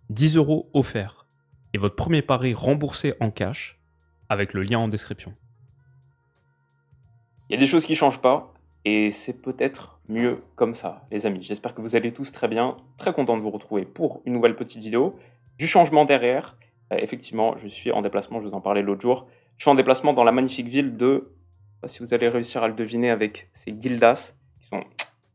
10 € offerts et votre premier pari remboursé en cash avec le lien en description. Il y a des choses qui ne changent pas et c'est peut-être mieux comme ça, les amis. J'espère que vous allez tous très bien. Très content de vous retrouver pour une nouvelle petite vidéo. Du changement derrière. Effectivement, je suis en déplacement, je vous en parlais l'autre jour. Je suis en déplacement dans la magnifique ville de, je sais pas si vous allez réussir à le deviner avec ces guildas qui sont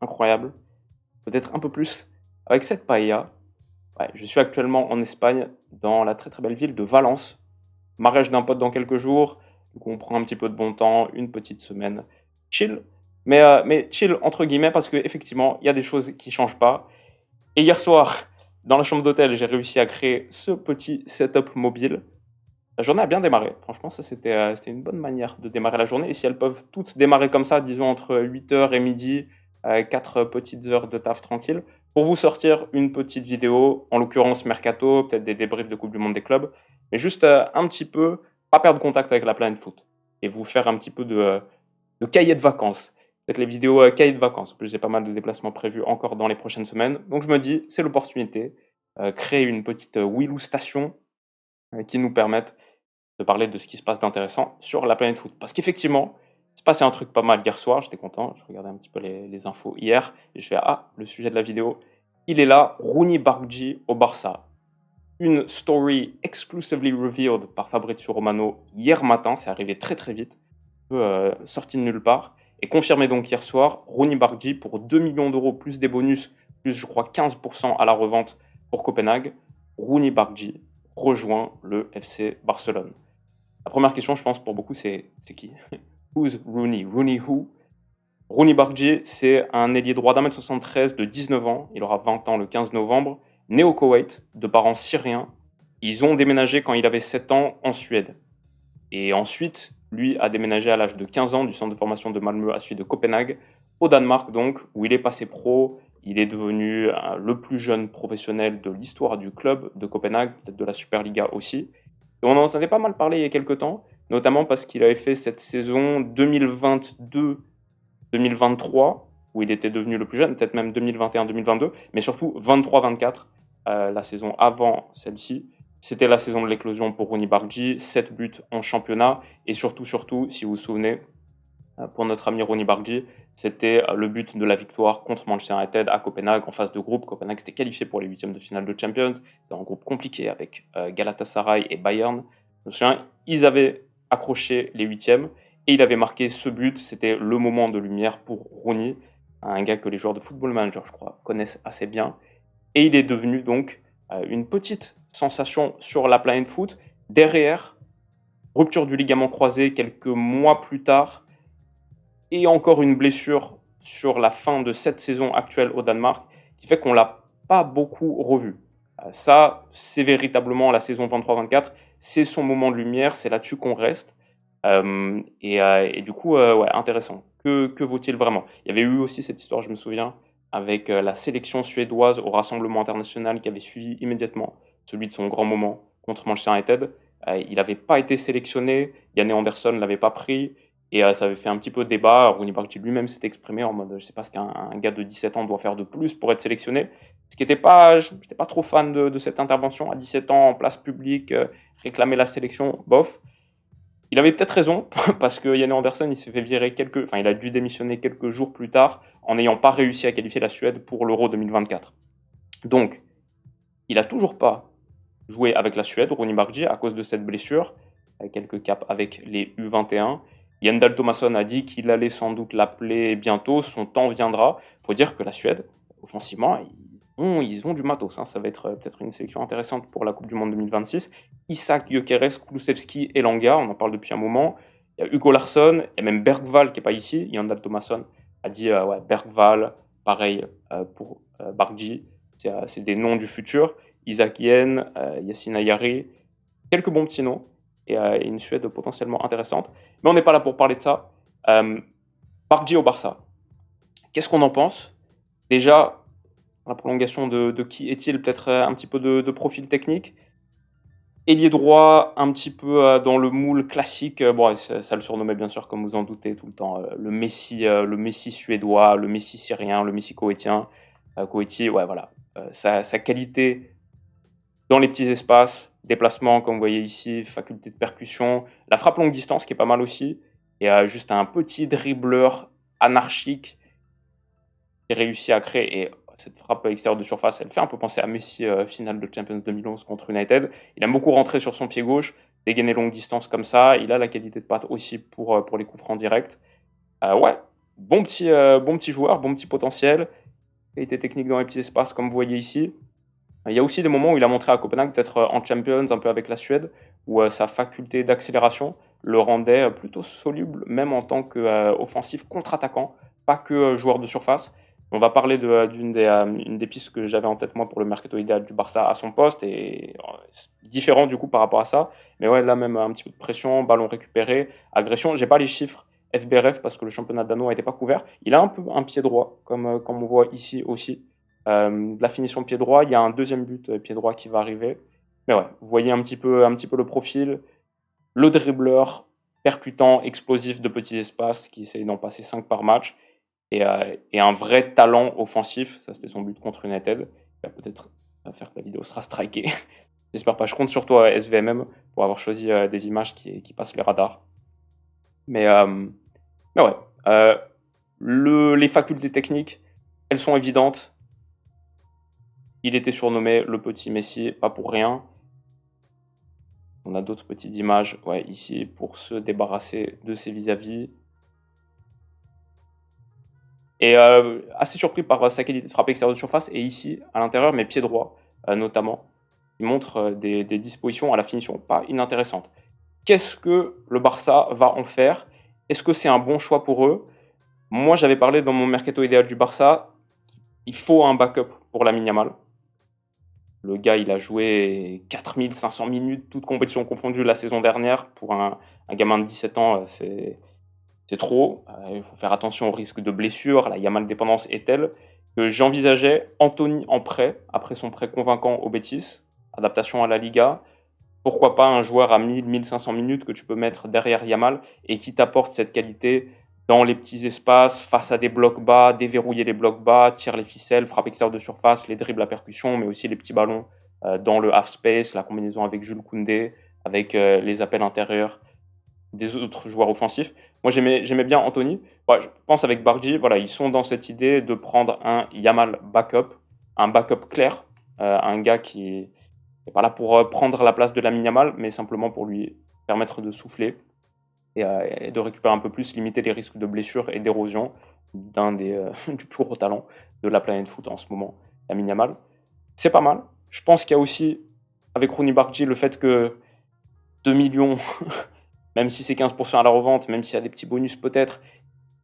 incroyables. Peut-être un peu plus avec cette paella. Ouais, je suis actuellement en Espagne, dans la très très belle ville de Valence. Mariage d'un pote dans quelques jours. Du coup, on prend un petit peu de bon temps, une petite semaine chill. Mais chill entre guillemets parce qu'effectivement, il y a des choses qui ne changent pas. Et hier soir, dans la chambre d'hôtel, j'ai réussi à créer ce petit setup mobile. La journée a bien démarré. Franchement, ça c'était une bonne manière de démarrer la journée. Et si elles peuvent toutes démarrer comme ça, disons entre 8 h et midi, 4 petites heures de taf tranquille, pour vous sortir une petite vidéo, en l'occurrence Mercato, peut-être des débriefs de Coupe du Monde des clubs, mais juste un petit peu, pas perdre contact avec la planète foot, et vous faire un petit peu de cahier de vacances. Peut-être les vidéos cahier de vacances. En plus, j'ai pas mal de déplacements prévus encore dans les prochaines semaines. Donc je me dis, c'est l'opportunité, créer une petite Willou station qui nous permette de parler de ce qui se passe d'intéressant sur la planète foot. Parce qu'effectivement, il se passait un truc pas mal hier soir, j'étais content, je regardais un petit peu les infos hier, et je fais « Ah, le sujet de la vidéo, il est là, Rooney Bargi au Barça ». Une story exclusively revealed par Fabrizio Romano hier matin, c'est arrivé très très vite, sorti de nulle part, et confirmé donc hier soir, Rooney Bargi pour 2 millions d'euros plus des bonus, plus je crois 15% à la revente pour Copenhague, Rooney Bargi rejoint le FC Barcelone. La première question, je pense, pour beaucoup, c'est qui? Who's Rooney? Rooney who? Rooney Bargi, c'est un ailier droit d'1m73 de 19 ans. Il aura 20 ans le 15 novembre. Né au Koweït, de parents syriens. Ils ont déménagé quand il avait 7 ans en Suède. Et ensuite, lui a déménagé à l'âge de 15 ans du centre de formation de Malmö à celui de Copenhague, au Danemark donc, où il est passé pro. Il est devenu le plus jeune professionnel de l'histoire du club de Copenhague, peut-être de la Superliga aussi. Et on en entendait pas mal parler il y a quelques temps, notamment parce qu'il avait fait cette saison 2022-2023, où il était devenu le plus jeune, peut-être même 2021-2022, mais surtout 23-24, la saison avant celle-ci. C'était la saison de l'éclosion pour Rooney Bargi, 7 buts en championnat, et surtout, si vous vous souvenez, pour notre ami Rooney Bargi, c'était le but de la victoire contre Manchester United à Copenhague en phase de groupe. Copenhague s'était qualifié pour les huitièmes de finale de Champions. C'était un groupe compliqué avec Galatasaray et Bayern. Je me souviens, ils avaient accroché les huitièmes et il avait marqué ce but. C'était le moment de lumière pour Rooney, un gars que les joueurs de Football Manager, je crois, connaissent assez bien. Et il est devenu donc une petite sensation sur la planète foot. Derrière, rupture du ligament croisé quelques mois plus tard, et encore une blessure sur la fin de cette saison actuelle au Danemark qui fait qu'on l'a pas beaucoup revu. Ça, c'est véritablement la saison 23-24, c'est son moment de lumière, c'est là-dessus qu'on reste. Et du coup, ouais, intéressant. Que vaut-il vraiment? Il y avait eu aussi cette histoire, je me souviens, avec la sélection suédoise au Rassemblement international qui avait suivi immédiatement celui de son grand moment contre Manchester United. Il n'avait pas été sélectionné, Janne Andersson ne l'avait pas pris, et ça avait fait un petit peu de débat. Rooney Bargi lui-même s'était exprimé en mode je ne sais pas ce qu'un gars de 17 ans doit faire de plus pour être sélectionné. Ce qui était pas, je n'étais pas trop fan de cette intervention à 17 ans en place publique, réclamer la sélection, bof. Il avait peut-être raison, parce que Janne Andersson, il s'est fait virer il a dû démissionner quelques jours plus tard en n'ayant pas réussi à qualifier la Suède pour l'Euro 2024. Donc, il n'a toujours pas joué avec la Suède, Rooney Bargi, à cause de cette blessure, avec quelques caps avec les U21. Jendal Thomasson a dit qu'il allait sans doute l'appeler bientôt, son temps viendra. Il faut dire que la Suède, offensivement, ils ont du matos. Ça va être peut-être une sélection intéressante pour la Coupe du Monde 2026. Isak, Gyökeres, Kulusevski et Langa, on en parle depuis un moment. Il y a Hugo Larsson, il y a même Bergvall qui n'est pas ici. Jendal Thomasson a dit ouais, Bergvall, pareil pour Bargi. C'est des noms du futur. Isaac Yen, Yassine Ayari, quelques bons petits noms et une Suède potentiellement intéressante. Mais on n'est pas là pour parler de ça. Bargi au Barça. Qu'est-ce qu'on en pense? Déjà, la prolongation de qui est-il? Peut-être un petit peu de profil technique. Ailier droit, un petit peu dans le moule classique. Bon, ça le surnommait bien sûr, comme vous en doutez, tout le temps. Le Messi suédois, le Messi syrien, le Messi koweïtien. Koweïti, ouais, voilà. Sa qualité dans les petits espaces, déplacement, comme vous voyez ici, faculté de percussion, la frappe longue distance qui est pas mal aussi, et juste un petit dribbleur anarchique qui réussit à créer. Et cette frappe extérieure de surface, elle fait un peu penser à Messi, finale de Champions 2011 contre United. Il aime beaucoup rentrer sur son pied gauche, dégainer longue distance comme ça. Il a la qualité de patte aussi pour les coups francs directs. Ouais, bon petit joueur, bon petit potentiel. Qualité technique dans les petits espaces, comme vous voyez ici. Il y a aussi des moments où il a montré à Copenhague, peut-être en Champions, un peu avec la Suède, où sa faculté d'accélération le rendait plutôt soluble, même en tant qu'offensif contre-attaquant, pas que joueur de surface. On va parler d'une une des pistes que j'avais en tête moi pour le mercato idéal du Barça à son poste, et c'est différent du coup par rapport à ça. Mais ouais, là même un petit peu de pression, ballon récupéré, agression. J'ai pas les chiffres FBRF parce que le championnat danois n'était pas couvert. Il a un peu un pied droit, comme on voit ici aussi. De la finition pied droit, il y a un deuxième but pied droit qui va arriver. Mais ouais, vous voyez un petit peu le profil. Le dribbleur, percutant, explosif de petits espaces, qui essaye d'en passer 5 par match. Et un vrai talent offensif. Ça, c'était son but contre United. Il va peut-être faire que la vidéo sera strikée. J'espère pas. Je compte sur toi, SVMM, pour avoir choisi des images qui passent les radars. Mais ouais, les facultés techniques, elles sont évidentes. Il était surnommé le petit Messi, pas pour rien. On a d'autres petites images, ouais, ici, pour se débarrasser de ses vis-à-vis. Et assez surpris par sa qualité de frappe extérieure de surface. Et ici, à l'intérieur, mes pieds droits, notamment, qui montrent des dispositions à la finition pas inintéressantes. Qu'est-ce que le Barça va en faire? Est-ce que c'est un bon choix pour eux? Moi, j'avais parlé dans mon mercato idéal du Barça, il faut un backup pour Lamine Yamal. Le gars, il a joué 4500 minutes, toutes compétitions confondues la saison dernière. Pour un gamin de 17 ans, c'est trop. Il faut faire attention au risque de blessure. La Yamal dépendance est telle que j'envisageais Anthony en prêt, après son prêt convaincant au Betis, adaptation à la Liga. Pourquoi pas un joueur à 1000-1500 minutes que tu peux mettre derrière Yamal et qui t'apporte cette qualité dans les petits espaces, face à des blocs bas, déverrouiller les blocs bas, tire les ficelles, frappe extérieure de surface, les dribbles à percussion, mais aussi les petits ballons dans le half space, la combinaison avec Jules Koundé, avec les appels intérieurs des autres joueurs offensifs. Moi, j'aimais bien Anthony. Ouais, je pense avec Bargy, voilà, ils sont dans cette idée de prendre un Yamal backup, un backup clair, un gars qui n'est pas là pour prendre la place de Lamine Yamal, mais simplement pour lui permettre de souffler et de récupérer un peu plus, limiter les risques de blessure et d'érosion d'un des du plus gros talent de la planète foot en ce moment, Lamine Yamal. C'est pas mal. Je pense qu'il y a aussi, avec Rooney Bargy, le fait que 2 millions, même si c'est 15% à la revente, même s'il y a des petits bonus peut-être,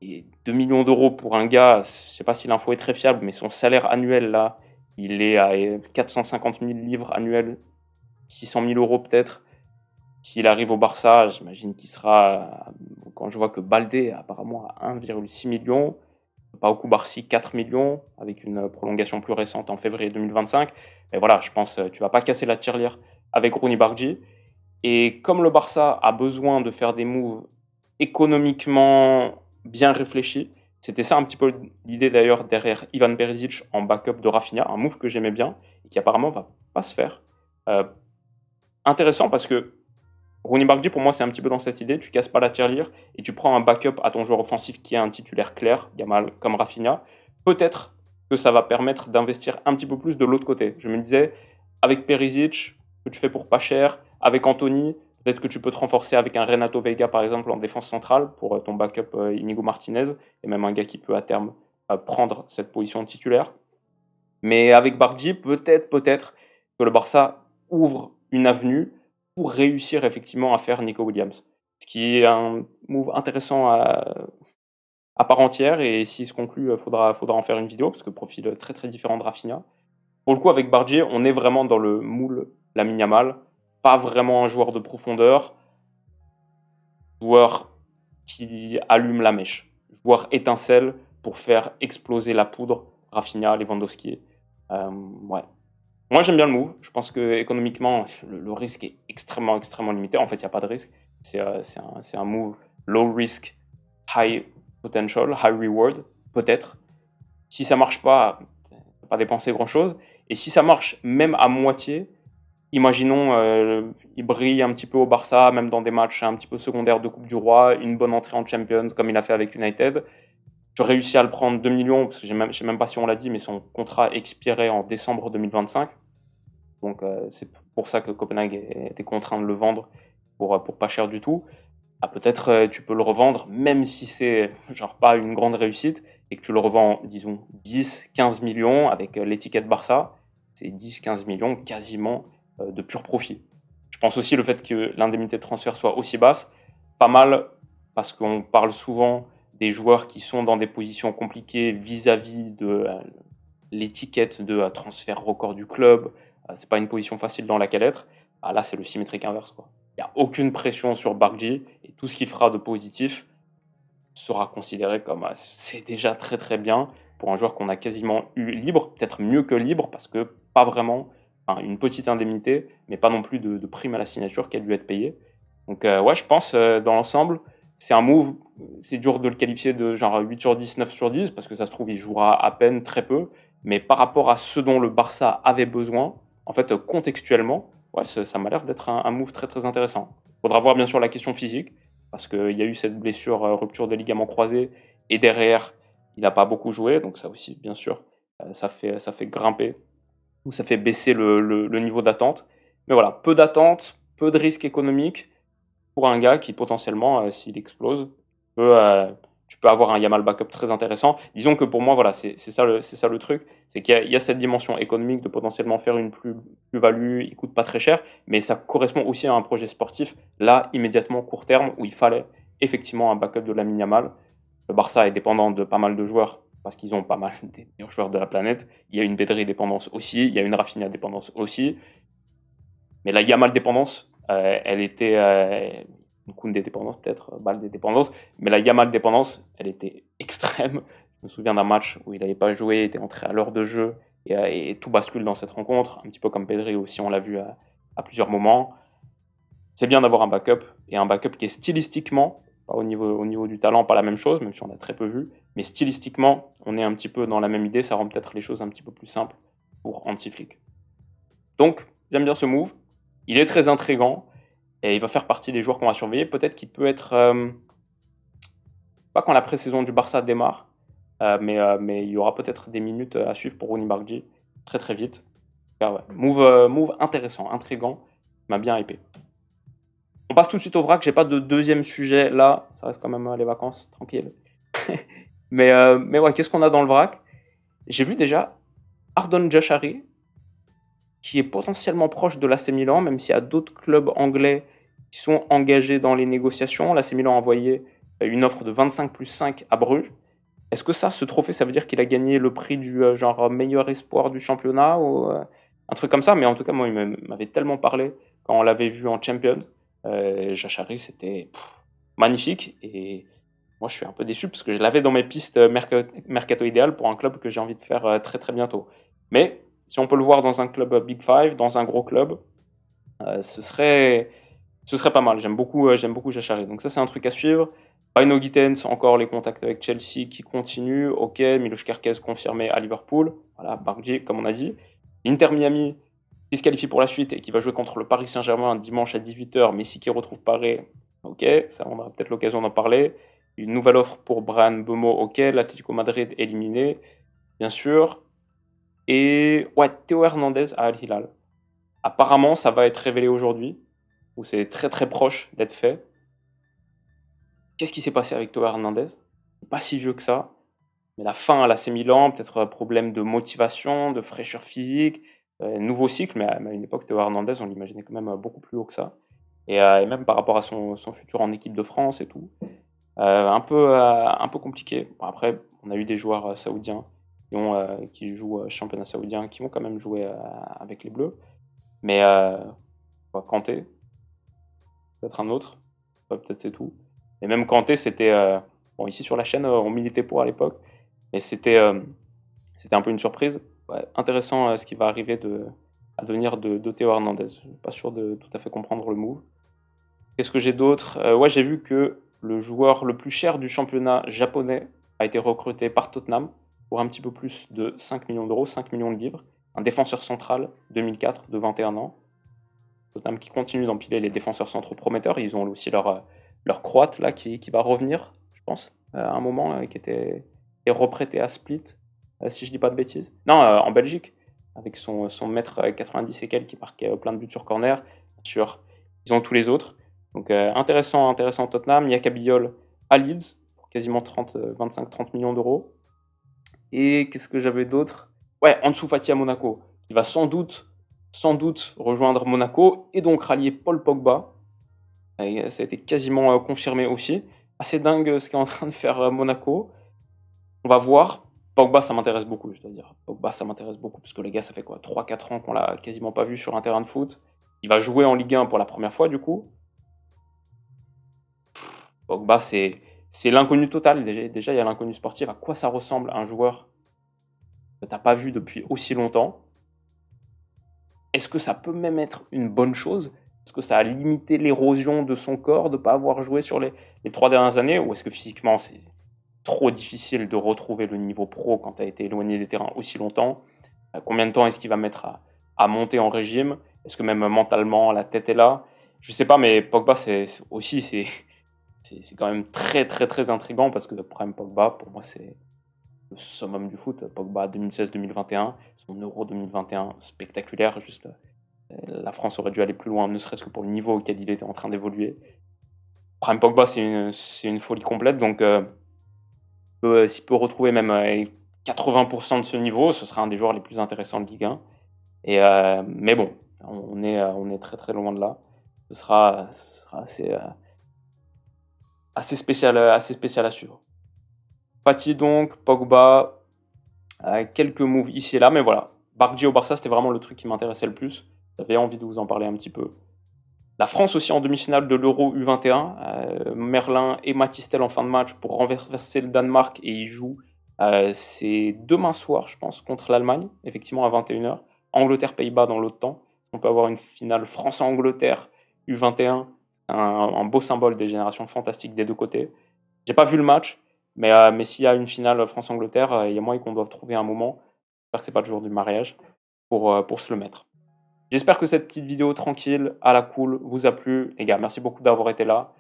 et 2 millions d'euros pour un gars, je sais pas si l'info est très fiable, mais son salaire annuel là, il est à 450 000 livres annuels, 600 000 euros peut-être. S'il arrive au Barça, j'imagine qu'il sera, quand je vois que Baldé apparemment à 1,6 million, Pau Barcy 4 millions, avec une prolongation plus récente en février 2025. Et voilà, je pense tu vas pas casser la tirelire avec Rooney Bargy. Et comme le Barça a besoin de faire des moves économiquement bien réfléchis, c'était ça un petit peu l'idée d'ailleurs derrière Ivan Perisic en backup de Rafinha, un move que j'aimais bien et qui apparemment va pas se faire. Intéressant parce que Rooney Bargy, pour moi, c'est un petit peu dans cette idée. Tu casses pas la tirelire et tu prends un backup à ton joueur offensif qui est un titulaire clair, Yamal comme Rafinha. Peut-être que ça va permettre d'investir un petit peu plus de l'autre côté. Je me disais, avec Perisic, que tu fais pour pas cher, avec Anthony, peut-être que tu peux te renforcer avec un Renato Veiga, par exemple, en défense centrale pour ton backup Inigo Martinez, et même un gars qui peut à terme prendre cette position de titulaire. Mais avec Bargy, peut-être que le Barça ouvre une avenue pour réussir effectivement à faire Nico Williams. Ce qui est un move intéressant à part entière, et s'il se conclut, faudra en faire une vidéo, parce que profil très très différent de Rafinha. Pour le coup, avec Bargy, on est vraiment dans le moule Lamine Yamal, pas vraiment un joueur de profondeur, joueur qui allume la mèche, joueur étincelle pour faire exploser la poudre, Rafinha, Lewandowski. Ouais. Moi, j'aime bien le move. Je pense que économiquement, le risque est extrêmement limité. En fait, il n'y a pas de risque. C'est un move low risk, high potential, high reward, peut-être. Si ça marche pas, tu vas pas dépenser grand-chose. Et si ça marche même à moitié, imaginons, il brille un petit peu au Barça, même dans des matchs un petit peu secondaires de Coupe du Roi, une bonne entrée en Champions comme il a fait avec United. Tu réussis à le prendre 2 millions, parce que je sais même pas si on l'a dit, mais son contrat expirait en décembre 2025. Donc c'est pour ça que Copenhague était contraint de le vendre pour pas cher du tout. Ah, peut-être tu peux le revendre, même si c'est genre pas une grande réussite, et que tu le revends, disons, 10-15 millions avec l'étiquette Barça, c'est 10-15 millions quasiment de pur profit. Je pense aussi le fait que l'indemnité de transfert soit aussi basse, pas mal, parce qu'on parle souvent des joueurs qui sont dans des positions compliquées vis-à-vis de l'étiquette de transfert record du club. C'est pas une position facile dans laquelle être. Ah, là, c'est le symétrique inverse, quoi. Il n'y a aucune pression sur Bargy et tout ce qu'il fera de positif sera considéré comme c'est déjà très très bien pour un joueur qu'on a quasiment eu libre, peut-être mieux que libre parce que pas vraiment, enfin, une petite indemnité, mais pas non plus de prime à la signature qui a dû être payée. Donc ouais, je pense dans l'ensemble, c'est un move, c'est dur de le qualifier de genre 8 sur 10, 9 sur 10 parce que ça se trouve il jouera à peine, très peu, mais par rapport à ce dont le Barça avait besoin, en fait contextuellement, ouais, ça m'a l'air d'être un move très très intéressant. Faudra voir bien sûr la question physique, parce qu'il y a eu cette blessure, rupture des ligaments croisés, et derrière, il n'a pas beaucoup joué, donc ça aussi, bien sûr, ça fait grimper, ou ça fait baisser le niveau d'attente. Mais voilà, peu d'attente, peu de risques économiques pour un gars qui potentiellement, s'il explose, peut, tu peux avoir un Yamal backup très intéressant. Disons que pour moi, voilà, c'est ça le truc, c'est qu'il y a cette dimension économique de potentiellement faire une plus-value, il coûte pas très cher, mais ça correspond aussi à un projet sportif, là, immédiatement, court terme, où il fallait effectivement un backup de Lamine Yamal. Le Barça est dépendant de pas mal de joueurs, parce qu'ils ont pas mal des meilleurs joueurs de la planète. Il y a une Pedri dépendance aussi, il y a une Rafinha dépendance aussi. Mais la Yamal dépendance, elle était une Koundé dépendance peut-être, Baldé dépendance, mais la Yamal dépendance, elle était extrême. Je me souviens d'un match où il n'avait pas joué, il était entré à l'heure de jeu, et tout bascule dans cette rencontre, un petit peu comme Pedri aussi, on l'a vu à plusieurs moments. C'est bien d'avoir un backup, et un backup qui est stylistiquement, pas au niveau du talent, pas la même chose, même si on a très peu vu, mais stylistiquement, on est un petit peu dans la même idée, ça rend peut-être les choses un petit peu plus simples pour Hansi Flick. Donc, j'aime bien ce move. Il est très intriguant et il va faire partie des joueurs qu'on va surveiller. Peut-être qu'il peut être, pas quand la pré-saison du Barça démarre, mais il y aura peut-être des minutes à suivre pour Rooney Bargy très très vite. Ah ouais, move intéressant, intriguant, m'a bien hypé. On passe tout de suite au vrac. J'ai pas de deuxième sujet là, ça reste quand même les vacances, tranquille. mais ouais, qu'est-ce qu'on a dans le vrac? J'ai vu déjà Ardon Jashari, qui est potentiellement proche de l'AC Milan, même s'il y a d'autres clubs anglais qui sont engagés dans les négociations. L'AC Milan a envoyé une offre de 25 plus 5 à Bruges. Est-ce que ça, ce trophée, ça veut dire qu'il a gagné le prix du genre meilleur espoir du championnat ou un truc comme ça? Mais en tout cas, moi, il m'avait tellement parlé quand on l'avait vu en Champions. Jachari, c'était magnifique. Et moi, je suis un peu déçu parce que je l'avais dans mes pistes mercato idéal pour un club que j'ai envie de faire très très bientôt. Mais si on peut le voir dans un club Big Five, dans un gros club, ce serait pas mal. J'aime beaucoup Jachari. Donc ça, c'est un truc à suivre. Pino Gittens, encore les contacts avec Chelsea qui continuent. Ok, Miloš Kerkez confirmé à Liverpool. Voilà, Bargy, comme on a dit. Inter Miami qui se qualifie pour la suite et qui va jouer contre le Paris Saint-Germain dimanche à 18h. Messi qui retrouve Paris. Ok, ça on aura peut-être l'occasion d'en parler. Une nouvelle offre pour Brian Bemo. Ok, l'Atlético Madrid éliminé, bien sûr. Et ouais, Théo Hernandez à Al Hilal. Apparemment, ça va être révélé aujourd'hui, ou c'est très très proche d'être fait. Qu'est-ce qui s'est passé avec Théo Hernandez? Pas si vieux que ça, mais la fin à l'AC Milan, peut-être un problème de motivation, de fraîcheur physique, nouveau cycle, mais à une époque, Théo Hernandez, on l'imaginait quand même beaucoup plus haut que ça. Et même par rapport à son futur en équipe de France et tout. Un peu compliqué. Bon, après, on a eu des joueurs saoudiens qui jouent championnat saoudien, qui vont quand même jouer avec les Bleus. Mais Kanté, peut-être un autre, peut-être c'est tout. Et même Kanté, c'était bon, ici sur la chaîne, on militait pour à l'époque, mais c'était un peu une surprise. Ouais, intéressant ce qui va arriver à devenir de Théo Hernandez. Je suis pas sûr de tout à fait comprendre le move. Qu'est-ce que j'ai d'autre? Ouais, j'ai vu que le joueur le plus cher du championnat japonais a été recruté par Tottenham pour un petit peu plus de 5 millions d'euros, 5 millions de livres. Un défenseur central, 2004, de 21 ans. Tottenham qui continue d'empiler les défenseurs centraux prometteurs. Ils ont aussi leur Croate là, qui va revenir, je pense, à un moment, qui était reprêté à Split, si je dis pas de bêtises. Non, en Belgique, avec son mètre 90 et quelques qui marquait plein de buts sur corner. Bien sûr, ils ont tous les autres. Donc intéressant Tottenham. Il y a Kabiyol à Leeds, pour quasiment 25-30 millions d'euros. Et qu'est-ce que j'avais d'autre? Ouais, Ansu Fati à Monaco, qui va sans doute rejoindre Monaco et donc rallier Paul Pogba. Et ça a été quasiment confirmé aussi. Assez dingue ce qu'est en train de faire Monaco. On va voir. Pogba, ça m'intéresse beaucoup, je dois dire. Pogba, ça m'intéresse beaucoup, parce que les gars, ça fait quoi 3-4 ans qu'on l'a quasiment pas vu sur un terrain de foot. Il va jouer en Ligue 1 pour la première fois, du coup. Pogba, c'est l'inconnu total. Déjà, il y a l'inconnu sportif. À quoi ça ressemble un joueur que tu n'as pas vu depuis aussi longtemps? Est-ce que ça peut même être une bonne chose? Est-ce que ça a limité l'érosion de son corps de ne pas avoir joué sur les 3 dernières années? Ou est-ce que physiquement, c'est trop difficile de retrouver le niveau pro quand tu as été éloigné des terrains aussi longtemps? Combien de temps est-ce qu'il va mettre à monter en régime? Est-ce que même mentalement, la tête est là? Je sais pas, mais Pogba, c'est quand même très, très, très intriguant parce que le prime Pogba, pour moi, c'est le summum du foot. Pogba 2016-2021, son Euro 2021, spectaculaire. Juste, la France aurait dû aller plus loin, ne serait-ce que pour le niveau auquel il était en train d'évoluer. Prime Pogba, c'est une folie complète. Donc, s'il peut retrouver même 80% de ce niveau, ce sera un des joueurs les plus intéressants de Ligue 1. Mais bon, on est très très loin de là. Ce sera assez spécial à suivre. Fati donc, Pogba, quelques moves ici et là, mais voilà. Bargy au Barça, c'était vraiment le truc qui m'intéressait le plus. J'avais envie de vous en parler un petit peu. La France aussi en demi-finale de l'Euro U21. Merlin et Matistel en fin de match pour renverser le Danemark et ils jouent. C'est demain soir, je pense, contre l'Allemagne, effectivement à 21h. Angleterre-Pays-Bas dans l'autre temps. On peut avoir une finale France-Angleterre U21. Un beau symbole des générations fantastiques des deux côtés. J'ai pas vu le match, mais s'il y a une finale France-Angleterre, il y a moyen qu'on doive trouver un moment. J'espère que c'est pas le jour du mariage pour se le mettre. J'espère que cette petite vidéo tranquille, à la cool, vous a plu. Les gars, merci beaucoup d'avoir été là.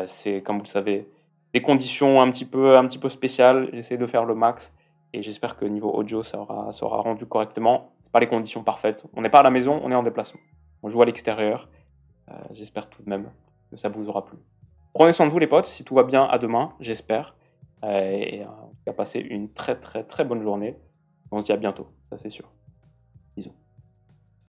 C'est, comme vous le savez, des conditions un petit peu spéciales. J'essaie de faire le max. Et j'espère que niveau audio, ça aura rendu correctement. C'est pas les conditions parfaites. On n'est pas à la maison, on est en déplacement. On joue à l'extérieur. J'espère tout de même que ça vous aura plu. Prenez soin de vous les potes. Si tout va bien, à demain, j'espère. Et on va passer une très très très bonne journée. On se dit à bientôt, ça c'est sûr.